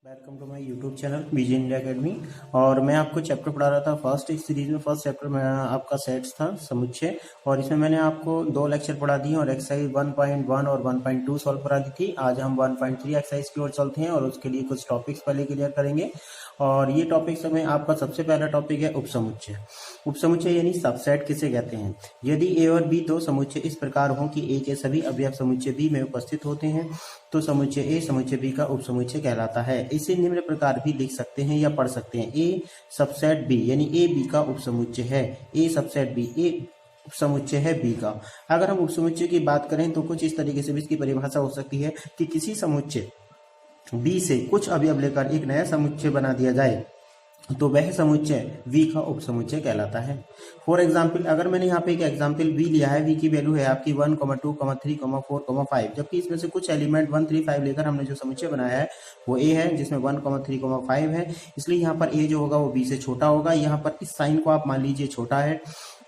Welcome to my YouTube channel BJ India Academy. और मैं आपको चैप्टर पढ़ा रहा था फर्स्ट इस सीरीज में। फर्स्ट चैप्टर में आपका सेट्स था समुच्चय, और इसमें मैंने आपको 2 लेक्चर पढ़ा दिए और एक्सरसाइज 1.1 और 1.2 सॉल्व करा दी थी। आज हम 1.3 एक्सरसाइज की ओर चलते हैं और उसके लिए कुछ टॉपिक्स पहले क्लियर करेंगे। और ये टॉपिक्स में आपका सबसे पहला टॉपिक है उपसमुच्चय। उपसमुच्चय यानी सबसेट किसे कहते हैं। यदि ए और बी दो समुच्चय इस प्रकार हो कि ए के सभी अवयव समुच्चय बी में उपस्थित होते हैं तो समुच्चय ए समुच्चय बी का उपसमुच्चय कहलाता है। इसे निम्न प्रकार भी लिख सकते हैं या पढ़ सकते हैं। ए सबसेट बी यानी ए बी का उपसमुच्चय है। ए सबसेट बी ए उपसमुच्चय है बी का। अगर हम उपसमुच्चय की बात करें तो कुछ इस तरीके से भी इसकी परिभाषा हो सकती है कि किसी समुच्चय बी से कुछ अवयव लेकर एक नया समुच्चय बना दिया जाए तो वह समुच्चय V का उपसमुच्चय कहलाता है। फॉर एग्जाम्पल, अगर मैंने यहाँ पे एक एग्जाम्पल V लिया है, V की वैल्यू है आपकी 1, 2, 3, 4, 5, जबकि इसमें से कुछ एलिमेंट 1, 3, 5 लेकर हमने जो समुच्चय बनाया है वो A है, जिसमें 1, 3, 5 है। इसलिए यहाँ पर A जो होगा वो B से छोटा होगा। यहाँ पर इस साइन को आप मान लीजिए छोटा है,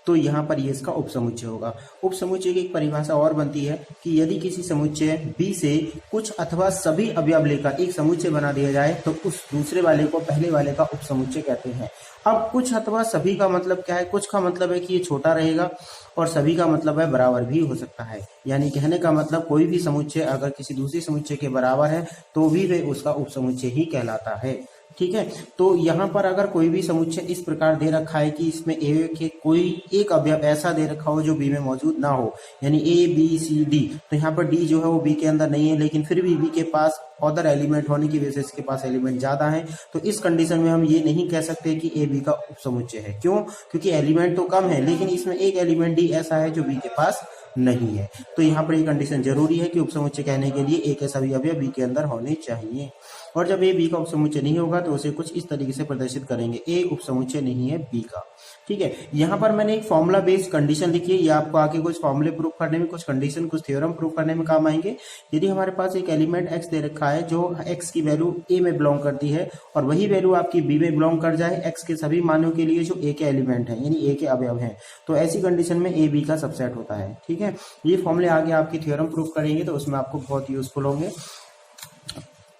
तो यहाँ पर ये इसका उपसमुच्चय होगा। उपसमुच्चय की एक परिभाषा और बनती है कि यदि किसी समुच्चय B से कुछ अथवा सभी अवयव लेकर एक समुच्चय बना दिया जाए तो उस दूसरे वाले को पहले वाले का उपसमुच्चय कहते हैं। अब कुछ अथवा सभी का मतलब क्या है? कुछ का मतलब है कि ये छोटा रहेगा और सभी का मतलब है बराबर भी हो सकता है। यानी कहने का मतलब कोई भी समुच्चय अगर किसी दूसरे समुच्चय के बराबर है तो भी वह उसका उपसमुच्चय ही कहलाता है। ठीक है, तो यहाँ पर अगर कोई भी समुच्चय इस प्रकार दे रखा है कि इसमें ए के कोई एक अवयव ऐसा दे रखा हो जो बी में मौजूद ना हो, यानी ए बी सी डी, तो यहाँ पर डी जो है वो बी के अंदर नहीं है, लेकिन फिर भी बी के पास अदर एलिमेंट होने की वजह से इसके पास एलिमेंट ज्यादा है, तो इस कंडीशन में हम ये नहीं कह सकते कि ए बी का उपसमुच्चय है। क्यों? क्योंकि एलिमेंट तो कम है लेकिन इसमें एक एलिमेंट डी ऐसा है जो बी के पास नहीं है। तो यहाँ पर ये कंडीशन जरूरी है कि उपसमुच्चय कहने के लिए ए के सभी अवयव बी के अंदर होने चाहिए। और जब ए बी का उपसमुच्चय नहीं होगा तो उसे कुछ इस तरीके से प्रदर्शित करेंगे, ए उपसमुच्चय नहीं है बी का। ठीक है, यहाँ पर मैंने एक फॉर्मूला बेस्ड कंडीशन लिखी है, ये आपको आगे कुछ फॉर्मूले प्रूव करने में, कुछ कंडीशन, कुछ थ्योरम प्रूव करने में काम आएंगे। यदि हमारे पास एक एलिमेंट एक्स दे रखा है जो एक्स की वैल्यू ए में बिलोंग करती है और वही वैल्यू आपकी बी में बिलोंग कर जाए एक्स के सभी मानों के लिए जो ए के एलिमेंट है यानी ए के अवयव हैं, तो ऐसी कंडीशन में ए बी का सबसेट होता है। ठीक है, ये फॉर्मूले आगे आपकी थ्योरम प्रूव करेंगे तो उसमें आपको बहुत यूजफुल होंगे।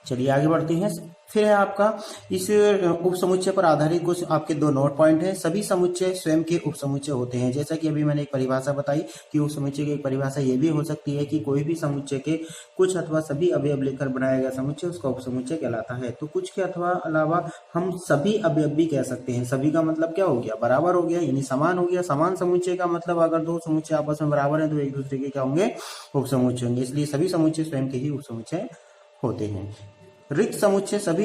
चलिए आगे बढ़ते हैं। फिर है आपका इस उपसमुच्चय पर आधारित कुछ आपके 2 नोट पॉइंट हैं। सभी समुच्चय स्वयं के उपसमुच्चय होते हैं। जैसा कि अभी मैंने एक परिभाषा बताई कि उपसमुच्चय की एक परिभाषा ये भी हो सकती है कि कोई भी समुच्चय के कुछ अथवा सभी अवयव लेकर बनाया गया समुच्चय उसका उपसमुच्चय कहलाता है। तो कुछ के अथवा अलावा हम सभी अवयव भी कह सकते हैं। सभी का मतलब क्या हो गया? बराबर हो गया, यानी समान हो गया। समान समुच्चय का मतलब अगर 2 समुच्चय आपस में बराबर है तो एक दूसरे के क्या होंगे? उपसमुच्चय होंगे। इसलिए सभी समुच्चय स्वयं के ही उपसमुच्चय होते हैं। रिक्त समुच्चय सभी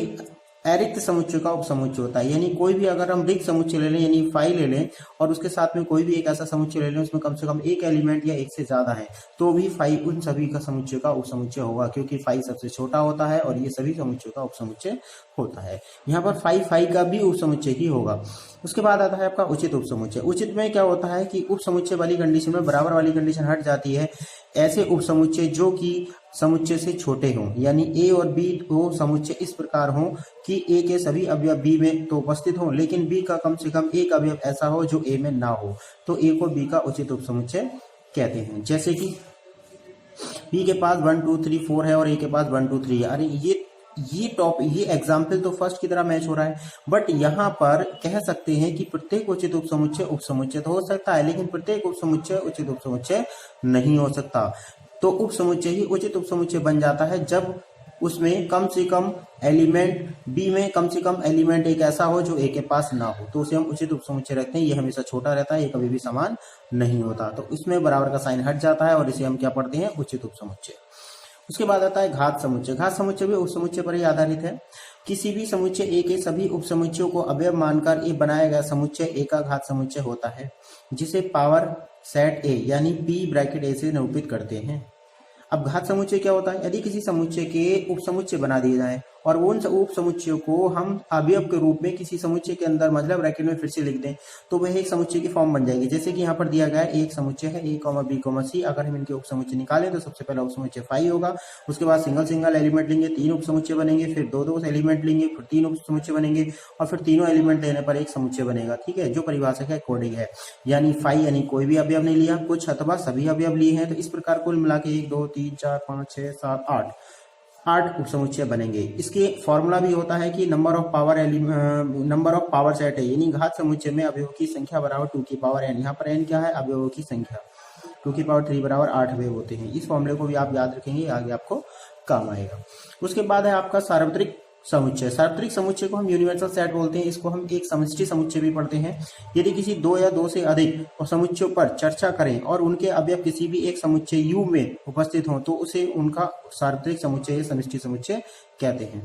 अरिक्त समुच्चय का उपसमुच्चय होता है। यानी कोई भी अगर हम रिक्त समुच्चय ले लें यानी फाई ले लें और उसके साथ में कोई भी एक ऐसा समुच्चय ले लें उसमें कम से कम एक एलिमेंट या एक से ज्यादा है तो भी फाई उन सभी का समुच्चय का उपसमुच्चय होगा, क्योंकि फाई सबसे छोटा होता है और ये सभी समुच्चय का उपसमुच्चय होता है। यहाँ पर फाई का भी उपसमुच्चय ही होगा। उसके बाद आता है आपका उचित उपसमुच्चय। उचित में क्या होता है कि उपसमुच्चय वाली कंडीशन में बराबर वाली कंडीशन हट जाती है। ऐसे उपसमुच्चय जो कि समुच्चय से छोटे हों, यानी ए और बी दो समुच्चय इस प्रकार हों कि ए के सभी अवयव बी में तो उपस्थित हों लेकिन बी का कम से कम एक अवयव ऐसा हो जो ए में ना हो, तो ए को बी का उचित उपसमुच्चय कहते हैं। जैसे कि बी के पास 1, 2, 3, 4 है और ए के पास 1, 2, 3 है। अरे ये एग्जाम्पल तो फर्स्ट की तरह मैच हो रहा है, बट यहाँ पर कह सकते हैं कि प्रत्येक उचित उपसमुच्चय तो हो सकता है लेकिन प्रत्येक उपसमुच्चय उचित उपसमुच्चय नहीं हो सकता। तो उपसमुच्चय ही उचित उपसमुच्चय बन जाता है जब उसमें कम से कम एलिमेंट बी में कम से कम एलिमेंट एक ऐसा हो जो ए के पास ना हो, तो उसे हम उचित उपसमुच्चय रखते हैं। ये हमेशा छोटा रहता है, ये कभी भी समान नहीं होता, तो इसमें बराबर का साइन हट जाता है और इसे हम क्या पढ़ते हैं? उचित उपसमुच्चय। उसके बाद आता है घात समुच्चय। घात समुच्चय भी उपसमुच्चय पर ही आधारित है। किसी भी समुच्चय ए के सभी उपसमुच्चयों को अवयव मानकर ए बनाया गया समुच्चय ए का घात समुच्चय होता है, जिसे पावर सेट ए यानी पी ब्रैकेट ए से निरूपित करते हैं। अब घात समुच्चय क्या होता है? यदि किसी समुच्चय के उपसमुच्चय बना दिए जाए और उन उपसमुच्चयों को हम अवयव के रूप में किसी समुच्चय के अंदर मतलब ब्रैकेट में फिर से लिख दें तो वह एक समुच्चय की फॉर्म बन जाएगी। जैसे कि यहाँ पर दिया गया है एक समुच्चय है ए, बी, सी। अगर हम इनके उपसमुच्चय निकालें तो सबसे पहला उपसमुच्चय फाई होगा। उसके बाद सिंगल एलिमेंट लेंगे, 3 उपसमुच्चय बनेंगे, फिर 2 एलिमेंट लेंगे, फिर 3 उपसमुच्चय बनेंगे और फिर तीनों एलिमेंट लेने पर एक समुच्चय बनेगा। ठीक है, जो परिभाषा के अकॉर्डिंग है। यानी फाई यानी कोई भी अवयव नहीं लिया, कुछ अथवा सभी अवयव लिए हैं, तो इस प्रकार कुल मिला के 1, 2, 3, 4, 5, 6, 7, 8 8 उपसमुच्चय बनेंगे। इसके फॉर्मूला भी होता है कि नंबर ऑफ पावर सेट है, यानी घात समुच्चय में अवयवों की संख्या बराबर 2 की पावर n। यहाँ पर n क्या है? अवयवों की संख्या। 2 की पावर 3 बराबर 8 अवयव होते हैं। इस फॉर्मूले को भी आप याद रखेंगे, आगे आपको काम आएगा। उसके बाद है आपका सार्वत्रिक समुच्चय। सार्वत्रिक समुच्चय को हम यूनिवर्सल सेट बोलते हैं। इसको हम एक समष्टि समुच्चय भी पढ़ते हैं। यदि किसी दो या दो से अधिक समुच्चयों पर चर्चा करें और उनके अवयव किसी भी एक समुच्चय U में उपस्थित हों तो उसे उनका सार्वत्रिक समुच्चय या समष्टि समुच्चय कहते हैं।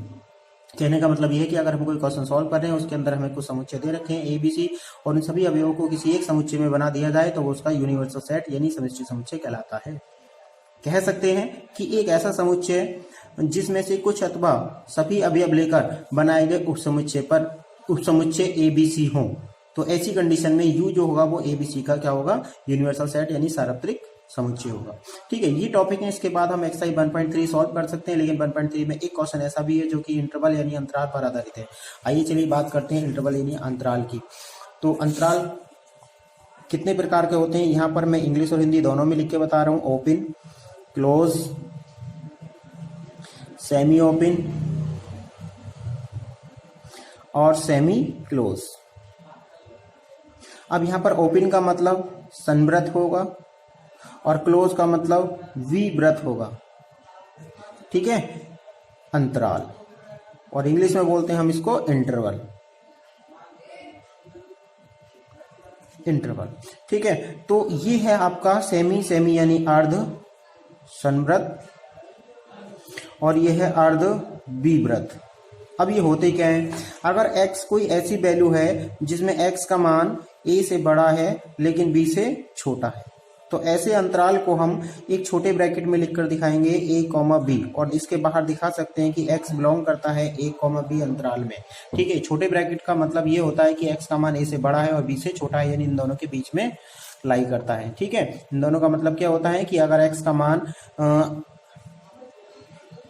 कहने का मतलब यह है कि अगर हम कोई क्वेश्चन सॉल्व कर रहे हैं, उसके अंदर हमें कुछ समुच्चय दे रखे हैं ए बी सी, और इन सभी अवयवों को किसी एक समुच्चय में बना दिया जाए तो वो उसका यूनिवर्सल सेट यानी समष्टि समुच्चय कहलाता है। कह सकते हैं कि एक ऐसा समुच्चय जिसमें से कुछ अथवा सभी अवयव लेकर बनाए गए उपसमुच्चय ए बी सी हों, तो ऐसी कंडीशन में यू जो होगा वो ए बी सी का क्या होगा? यूनिवर्सल सेट यानी सार्वत्रिक समुच्चय होगा। ठीक है, ये टॉपिक है। इसके बाद हम एक्सरसाइज 1.3 सॉल्व कर सकते हैं, लेकिन 1.3 में एक क्वेश्चन ऐसा भी है जो कि इंटरवल यानी अंतराल पर आधारित है। आइए चलिए बात करते हैं इंटरवल यानी अंतराल की। तो अंतराल कितने प्रकार के होते हैं, यहाँ पर मैं इंग्लिश और हिंदी दोनों में लिख के बता रहा हूँ। ओपन, क्लोज, सेमी ओपन और सेमी क्लोज। अब यहाँ पर ओपन का मतलब संवृत होगा और क्लोज का मतलब विवृत होगा। ठीक है, अंतराल, और इंग्लिश में बोलते हैं हम इसको इंटरवल। इंटरवल, ठीक है। तो ये है आपका सेमी यानी अर्ध संवृत और ये है अर्ध विवृत। अब ये होते क्या है? अगर x कोई ऐसी वैल्यू है जिसमें x का मान a से बड़ा है लेकिन b से छोटा है, तो ऐसे अंतराल को हम एक छोटे ब्रैकेट में लिखकर दिखाएंगे a, b, और इसके बाहर दिखा सकते हैं कि x बिलोंग करता है a, b अंतराल में। ठीक है, छोटे ब्रैकेट का मतलब ये होता है कि x का मान a से बड़ा है और b से छोटा है, यानी इन दोनों के बीच में लाई करता है। ठीक है, इन दोनों का मतलब क्या होता है कि अगर x का मान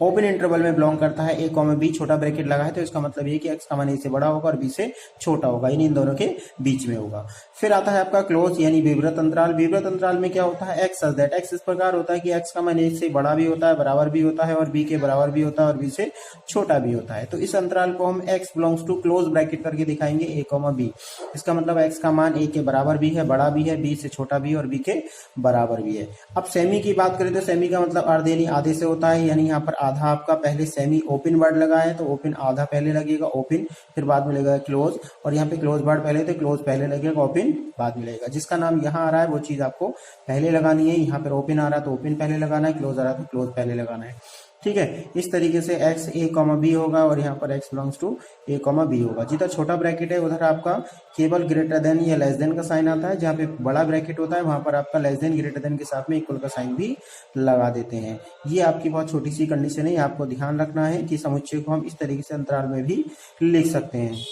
ओपन इंटरवल में बिलोंग करता है a, b, छोटा ब्रैकेट लगा है, तो इसका मतलब ये कि x का मान a से बड़ा होगा और b से छोटा होगा, यानी इन दोनों के बीच में होगा। फिर आता है आपका क्लोज यानी विवृत अंतराल। विवृत अंतराल में क्या होता है? x सच दैट x इस प्रकार होता है कि x का मान a से बड़ा भी होता है, बराबर भी होता है, और b के बराबर भी होता है और b से छोटा भी होता है। तो इस अंतराल को हम x belongs to close bracket करके दिखाएंगे a, b। इसका मतलब x का मान a के बराबर भी है, बड़ा भी है, b से छोटा भी है और b के बराबर भी है। अब सेमी की बात करें तो सेमी का मतलब अर्ध यानी आधे से होता है, यानी यहाँ पर आधा आपका पहले सेमी ओपन वर्ड लगा है तो ओपन आधा पहले लगेगा ओपन, फिर बाद में लगेगा क्लोज, और यहाँ पे क्लोज वर्ड पहले तो क्लोज पहले लगेगा, ओपन बाद में लगेगा। जिसका नाम यहाँ आ रहा है वो चीज आपको पहले लगानी है। यहाँ पर ओपन आ रहा है तो ओपन पहले लगाना है, क्लोज आ रहा है तो क्लोज पहले लगाना है। ठीक है, इस तरीके से x a, b होगा और यहाँ पर x belongs to a, b होगा। जिधर छोटा ब्रैकेट है उधर आपका केवल ग्रेटर देन या लेस देन का साइन आता है, जहाँ पे बड़ा ब्रैकेट होता है वहां पर आपका लेस देन ग्रेटर देन के साथ में इक्वल का साइन भी लगा देते हैं। ये आपकी बहुत छोटी सी कंडीशन है, आपको ध्यान रखना है कि समुच्चय को हम इस तरीके से अंतराल में भी लिख सकते हैं।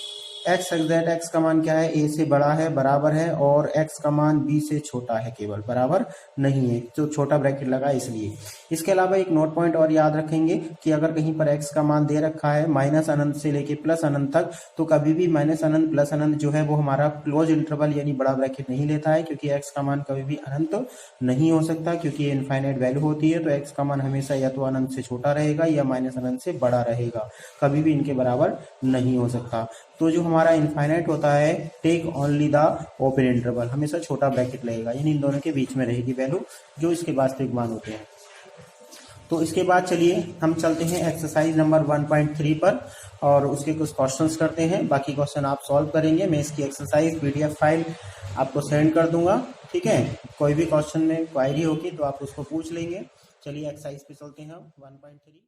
x एग्जैक्ट x का मान क्या है? a से बड़ा है, बराबर है, और x का मान b से छोटा है, केवल बराबर नहीं है, तो छोटा ब्रैकेट लगा इसलिए। इसके अलावा एक नोट पॉइंट और याद रखेंगे कि अगर कहीं पर x का मान दे रखा है माइनस अनंत से लेके प्लस अनंत तक, तो कभी भी माइनस अनंत प्लस अनंत जो है वो हमारा क्लोज इंटरवल यानी बड़ा ब्रैकेट नहीं लेता है, क्योंकि x का मान कभी भी अनंत नहीं हो सकता, क्योंकि ये इनफाइनाइट वैल्यू होती है। तो x का मान हमेशा या तो अनंत से छोटा रहेगा या माइनस अनंत से बड़ा रहेगा, कभी भी इनके बराबर नहीं हो सकता। तो जो हमारा इनफाइनाइट होता है, take only the open interval, हमेशा छोटा ब्रैकेट लगेगा, यानी इन दोनों के बीच में रहेगी वैल्यू जो इसके वास्तविक मान होते हैं। तो इसके बाद चलिए हम चलते हैं एक्सरसाइज नंबर 1.3 पर और उसके कुछ क्वेश्चंस करते हैं। बाकी क्वेश्चन आप सॉल्व करेंगे, मैं इसकी एक्सरसाइज PDF फाइल आपको सेंड कर दूंगा। ठीक है, कोई भी क्वेश्चन में क्वायरी होगी तो आप उसको पूछ लेंगे। चलिए एक्सरसाइज पे चलते हैं 1.3।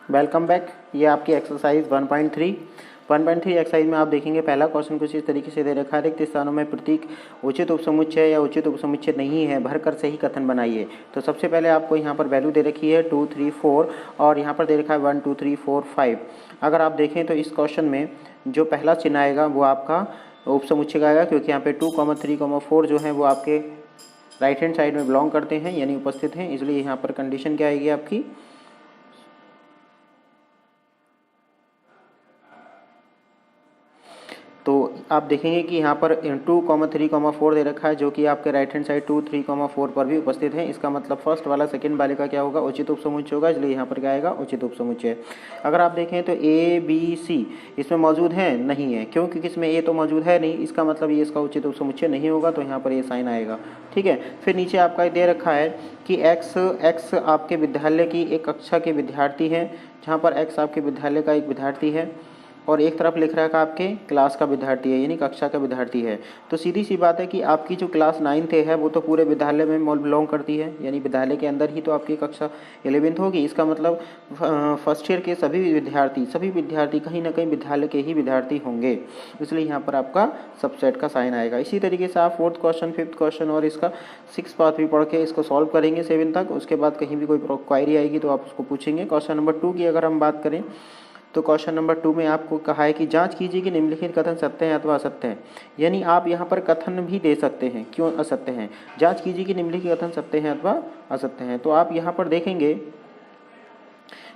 वेलकम बैक, ये आपकी एक्सरसाइज 1.3 एक्सरसाइज में आप देखेंगे पहला क्वेश्चन कुछ इस तरीके से दे रखा है, रिक्त स्थानों में प्रतीक उचित उपसमुच्चय या उचित उपसमुच्चय नहीं है, भरकर सही कथन बनाइए। तो सबसे पहले आपको यहाँ पर वैल्यू दे रखी है 2, 3, 4 और यहाँ पर दे रखा है 1, 2, 3, 4, 5। अगर आप देखें तो इस क्वेश्चन में जो पहला चिन्ह आएगा वो आपका उपसमुच्चय का आएगा, क्योंकि यहाँ पे 2, 3, 4 जो है वो आपके राइट हैंड साइड में बिलोंग करते हैं यानी उपस्थित हैं, इसलिए यहाँ पर कंडीशन क्या आएगी आपकी तो आप देखेंगे कि यहाँ पर 2, 3, 4 दे रखा है, जो कि आपके राइट हैंड साइड 2, 3, 4 पर भी उपस्थित है। इसका मतलब फर्स्ट वाला सेकंड वाले का क्या होगा, उचित उपसमुच्चय होगा, इसलिए यहाँ पर क्या आएगा, उचित उपसमुच्चय। अगर आप देखें तो ए बी सी इसमें मौजूद है, नहीं है, क्यों, क्योंकि इसमें ए तो मौजूद है नहीं, इसका मतलब ये इसका उचित उपसमुच्चय नहीं होगा, तो यहाँ पर ये साइन आएगा। ठीक है, फिर नीचे आपका दे रखा है कि एक्स आपके विद्यालय की एक कक्षा के विद्यार्थी हैं, जहाँ पर एक्स आपके विद्यालय का एक विद्यार्थी है और एक तरफ लिख रखा है आपके क्लास का विद्यार्थी है, यानी कक्षा का विद्यार्थी है। तो सीधी सी बात है कि आपकी जो क्लास 9th है वो तो पूरे विद्यालय में बिलोंग करती है, यानी विद्यालय के अंदर ही तो आपकी कक्षा 11th होगी। इसका मतलब फर्स्ट ईयर के सभी विद्यार्थी कहीं ना कहीं विद्यालय के ही विद्यार्थी होंगे, इसलिए यहाँ पर आपका सबसेट का साइन आएगा। इसी तरीके से आप 4th क्वेश्चन, 5th क्वेश्चन और इसका 6th पार्ट भी पढ़ के इसको सॉल्व करेंगे 7 तक। उसके बाद कहीं भी कोई क्वायरी आएगी तो आप उसको पूछेंगे। क्वेश्चन नंबर 2 की अगर हम बात करें तो क्वेश्चन नंबर 2 में आपको कहा है कि जांच कीजिए कि निम्नलिखित कथन सत्य हैं अथवा असत्य हैं, यानी आप यहाँ पर कथन भी दे सकते हैं, क्यों असत्य हैं। जांच कीजिए कि निम्नलिखित कथन सत्य हैं अथवा असत्य हैं, तो आप यहाँ पर देखेंगे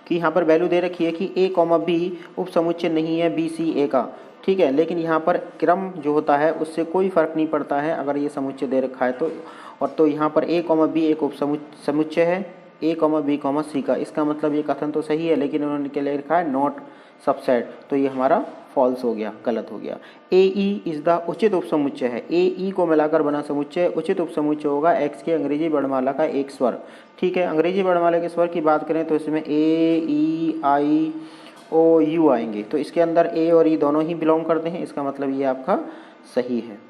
कि यहाँ पर वैल्यू दे रखी है कि ए कॉमा बी उपसमुच्चय नहीं है बी सी ए का। ठीक है, लेकिन यहाँ पर क्रम जो होता है उससे कोई फर्क नहीं पड़ता है अगर ये समुच्चय दे रखा है तो। और तो यहाँ पर ए कॉमा बी एक उपसमुच्चय है ए कॉमा बी कॉमा सी का, इसका मतलब ये कथन तो सही है, लेकिन उन्होंने क्या लिखा है, नॉट सबसेट, तो ये हमारा फॉल्स हो गया, गलत हो गया। ए ई इज द उचित उपसमुच्चय है, ए ई को मिलाकर बना समुच्चय उचित उपसमुच्चय होगा एक्स के अंग्रेजी वर्णमाला का एक स्वर। ठीक है, अंग्रेजी वर्णमाला के स्वर की बात करें तो इसमें ए ई आई ओ यू आएंगे, तो इसके अंदर ए और ई दोनों ही बिलोंग करते हैं, इसका मतलब ये आपका सही है।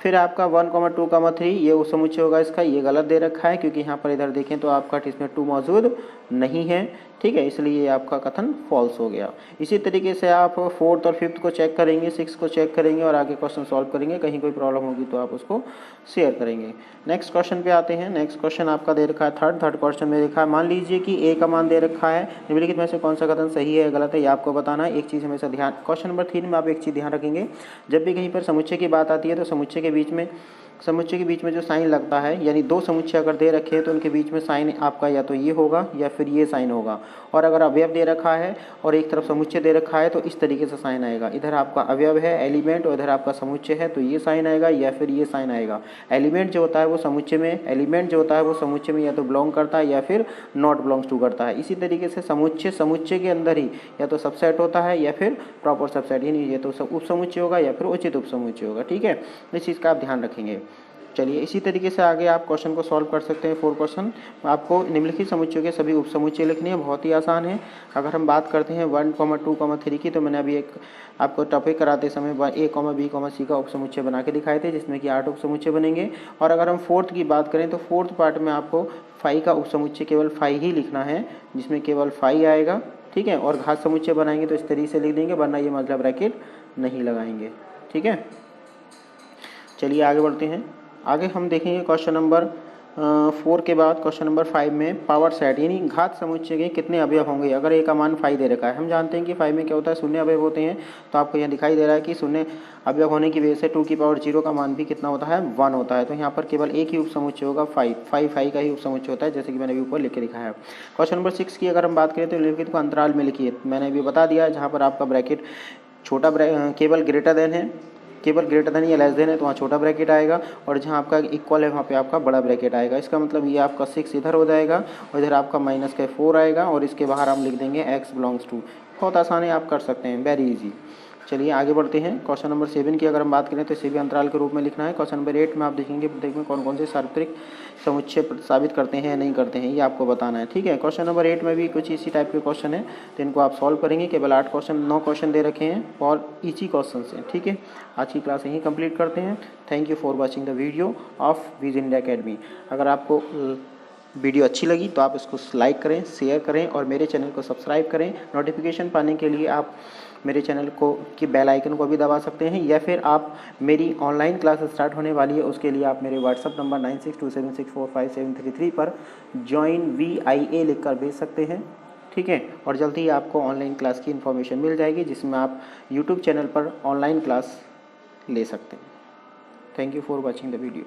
फिर आपका 1, 2, 3 ये उपसमुच्चय होगा इसका, ये गलत दे रखा है क्योंकि यहाँ पर इधर देखें तो आपका इसमें 2 मौजूद नहीं है। ठीक है, इसलिए ये आपका कथन फॉल्स हो गया। इसी तरीके से आप 4th और 5th को चेक करेंगे, 6th को चेक करेंगे और आगे क्वेश्चन सॉल्व करेंगे। कहीं कोई प्रॉब्लम होगी तो आप उसको शेयर करेंगे। नेक्स्ट क्वेश्चन पे आते हैं। नेक्स्ट क्वेश्चन आपका दे रखा है थर्ड क्वेश्चन में लिखा है, मान लीजिए कि ए का मान दे रखा है, निम्नलिखित में से कौन सा कथन सही है गलत है, ये आपको बताना है। एक चीज़ हमेशा ध्यान, क्वेश्चन नंबर 3 में आप एक चीज़ ध्यान रखेंगे, जब भी कहीं पर समुच्चय की बात आती है तो समुच्चय के बीच में जो साइन लगता है, यानी 2 समुच्चय अगर दे रखे हैं तो उनके बीच में साइन आपका या तो ये होगा या फिर ये साइन होगा। और अगर अवयव दे रखा है और एक तरफ समुच्चय दे रखा है तो इस तरीके से साइन आएगा। इधर आपका अवयव है एलिमेंट और इधर आपका समुच्चय है, तो ये साइन आएगा या फिर ये साइन आएगा। एलिमेंट जो होता है वो समुच्चय में या तो बिलोंग करता है या फिर नॉट बिलोंग्स टू करता है। इसी तरीके से समुच्चय के अंदर ही या तो सबसेट होता है या फिर प्रॉपर सबसेट, यानी ये तो उपसमुच्चय होगा या फिर उचित उपसमुच्चय होगा। ठीक है, इस चीज़ का आप ध्यान रखेंगे। चलिए इसी तरीके से आगे आप क्वेश्चन को सॉल्व कर सकते हैं। 4 क्वेश्चन आपको निम्नलिखित समुच्चयों के सभी उपसमुच्चय लिखने हैं, बहुत ही आसान है। अगर हम बात करते हैं 1, 2, 3 की, तो मैंने अभी एक आपको टॉपिक कराते समय ए, बी, सी का उपसमुच्चय बना के दिखाए थे, जिसमें कि 8 उपसमुच्चय बनेंगे। और अगर हम 4th की बात करें तो 4th पार्ट में आपको 5 का उपसमुच्चय केवल 5 ही लिखना है, जिसमें केवल 5 आएगा। ठीक है, और घात समुच्चय बनाएंगे तो इस तरीके से लिख देंगे, वरना ये मतलब ब्रैकेट नहीं लगाएंगे। ठीक है, चलिए आगे बढ़ते हैं। आगे हम देखेंगे क्वेश्चन नंबर 4 के बाद क्वेश्चन नंबर 5 में पावर सेट, यानी घात समुच्चय के कितने अवयव होंगे। अगर ए का मान 5 दे रखा है, हम जानते हैं कि 5 में क्या होता है, शून्य अवयव होते हैं। तो आपको यहाँ दिखाई दे रहा है कि शून्य अवयव होने की वजह से 2 की पावर 0 का मान भी कितना होता है, 1 होता है। तो यहाँ पर केवल एक ही उपसमुच्चय होगा, 5 का ही उपसमुच्चय होता है, जैसे कि मैंने अभी ऊपर लिख के दिखाया है। क्वेश्चन नंबर 6 की अगर हम बात करें तो निम्नलिखित को अंतराल में लिखिए। मैंने अभी बता दिया, जहाँ पर आपका ब्रैकेट छोटा केवल ग्रेटर देन है, केवल ग्रेटर देन या लेस देन है तो वहाँ छोटा ब्रैकेट आएगा, और जहाँ आपका इक्वल है वहाँ पे आपका बड़ा ब्रैकेट आएगा। इसका मतलब ये आपका 6 इधर हो जाएगा और इधर आपका माइनस का 4 आएगा, और इसके बाहर हम लिख देंगे x बिलोंग्स टू। बहुत आसान है, आप कर सकते हैं, वेरी इजी। चलिए आगे बढ़ते हैं। क्वेश्चन नंबर 7 की अगर हम बात करें तो इसे भी अंतराल के रूप में लिखना है। क्वेश्चन नंबर 8 में आप देखेंगे प्रत्येक में कौन कौन से सार्वत्रिक समुच्चय साबित करते हैं या नहीं करते हैं, ये आपको बताना है। ठीक है, क्वेश्चन नंबर 8 में भी कुछ इसी टाइप के क्वेश्चन है, तो इनको आप सॉल्व करेंगे। केवल 9 क्वेश्चन दे रखे हैं और इजी क्वेश्चन हैं। ठीक है, आज की क्लास यहीं कंप्लीट करते हैं। Thank you for watching the video of Vij India Academy. अगर आपको वीडियो अच्छी लगी तो आप इसको लाइक करें, शेयर करें और मेरे चैनल को सब्सक्राइब करें। नोटिफिकेशन पाने के लिए आप मेरे चैनल को की बेल आइकन को भी दबा सकते हैं, या फिर आप मेरी ऑनलाइन क्लास स्टार्ट होने वाली है, उसके लिए आप मेरे व्हाट्सअप नंबर 9627645733 पर ज्वाइन VIA लिखकर भेज सकते हैं। ठीक है, और जल्द ही आपको ऑनलाइन क्लास की इन्फॉर्मेशन मिल जाएगी, जिसमें आप यूट्यूब चैनल पर ऑनलाइन क्लास ले सकते हैं। Thank you for watching the video.